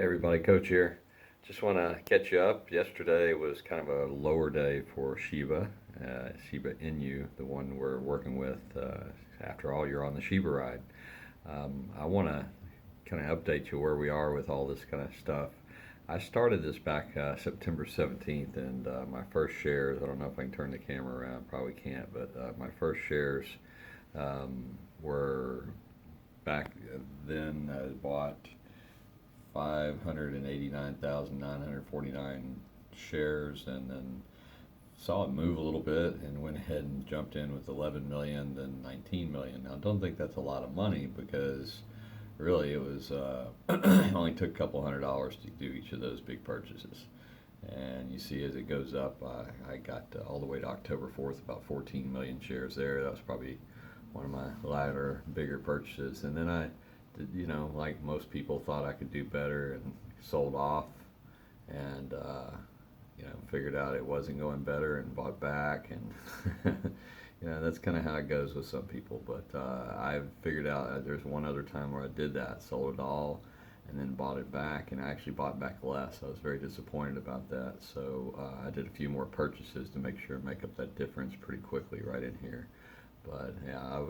Everybody, Coach here. Just want to catch you up. Yesterday was kind of a lower day for Shiba Inu, the one we're working with. After all, you're on the Shiba Ride. I want to kind of update you where we are with all this kind of stuff. I started this back September 17th, and my first shares, I don't know if I can turn the camera around, probably can't, but my first shares were back then. I bought 589,949 shares, and then saw it move a little bit and went ahead and jumped in with 11 million, then 19 million. Now, I don't think that's a lot of money because really it was only took a couple $100 to do each of those big purchases. And you see as it goes up, I got all the way to October 4th, about 14 million shares there. That was probably one of my lighter, bigger purchases. And then I did, like most people, thought I could do better and sold off, and figured out it wasn't going better and bought back. And that's kind of how it goes with some people. But I figured out there's one other time where I did that, sold it all, and then bought it back, and I actually bought back less. I was very disappointed about that. So I did a few more purchases to make sure to make up that difference pretty quickly right in here. But yeah,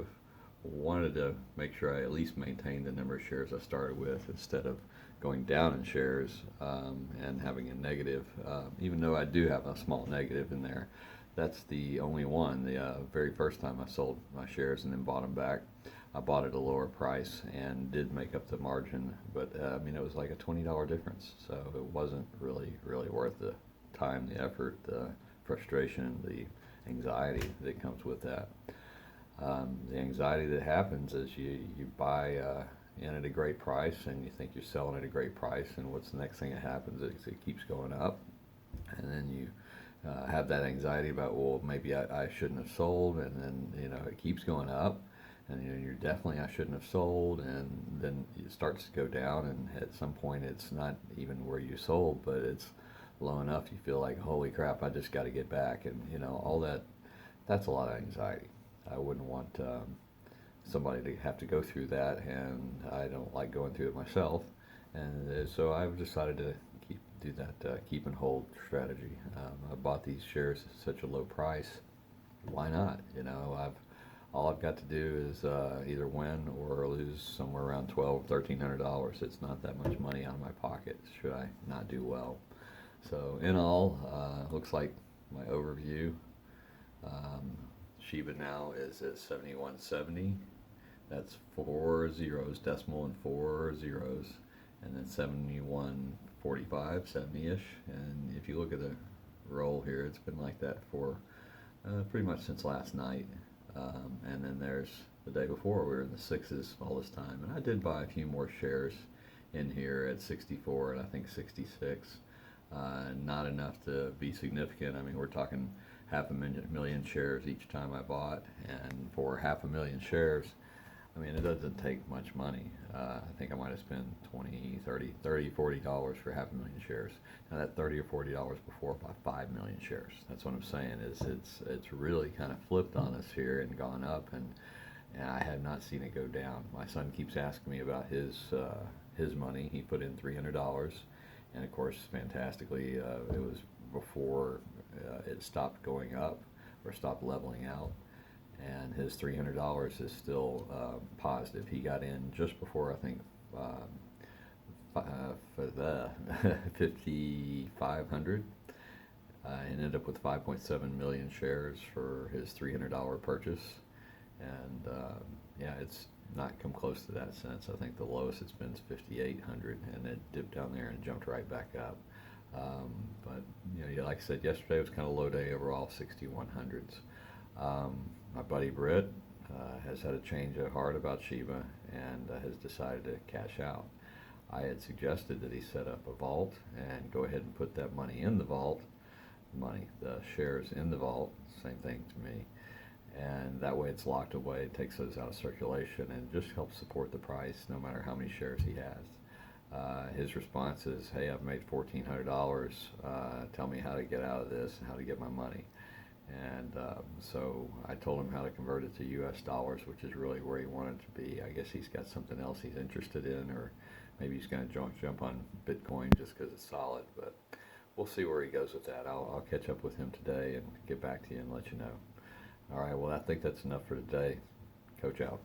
wanted to make sure I at least maintained the number of shares I started with instead of going down in shares and having a negative, even though I do have a small negative in there. That's the only one. The very first time I sold my shares and then bought them back, I bought at a lower price and did make up the margin, but it was like a $20 difference, so it wasn't really worth the time, the effort, the frustration, the anxiety that comes with that. The anxiety that happens is you buy in at a great price and you think you're selling at a great price, and what's the next thing that happens is it keeps going up, and then you have that anxiety about, well, maybe I shouldn't have sold, and then it keeps going up, and you're definitely, I shouldn't have sold, and then it starts to go down, and at some point it's not even where you sold, but it's low enough you feel like, holy crap, I just got to get back, and all that's a lot of anxiety. I wouldn't want somebody to have to go through that, and I don't like going through it myself. And so I've decided to do that keep and hold strategy. I bought these shares at such a low price. Why not? All I've got to do is either win or lose somewhere around $1,200, $1,300. It's not that much money out of my pocket should I not do well. So in all, looks like my overview. Shiba now is at 7170. That's 4 zeros, decimal and 4 zeros, and then 7145, 70-ish. And if you look at the roll here, it's been like that for pretty much since last night. And then there's the day before, we were in the sixes all this time. And I did buy a few more shares in here at 64 and I think 66. Not enough to be significant. I mean, we're talking half a million shares each time I bought, and for half a million shares, I mean, it doesn't take much money. I think I might have spent 20, 30, 30, $40 for half a million shares. Now that 30 or $40 before bought 5 million shares. That's what I'm saying, is it's really kind of flipped on us here and gone up, and I have not seen it go down. My son keeps asking me about his money. He put in $300, and of course, fantastically, it was before it stopped going up or stopped leveling out, and his $300 is still positive. He got in just before, I think, for the 5,500. Ended up with 5.7 million shares for his $300 purchase, and yeah, it's not come close to that since. I think the lowest it's been is 5,800, and it dipped down there and jumped right back up. But like I said, yesterday was kind of a low day overall, 6,100s. My buddy Britt has had a change of heart about Shiba and has decided to cash out. I had suggested that he set up a vault and go ahead and put that money in the vault, the shares in the vault, same thing to me. And that way it's locked away, it takes those out of circulation, and just helps support the price no matter how many shares he has. His response is, hey, I've made $1,400, tell me how to get out of this and how to get my money. And so I told him how to convert it to US dollars, which is really where he wanted to be. I guess he's got something else he's interested in, or Maybe he's going to jump on Bitcoin just because it's solid, but we'll see where he goes with that. I'll catch up with him today and get back to you and let you know. All right, well, I think that's enough for today. Coach out.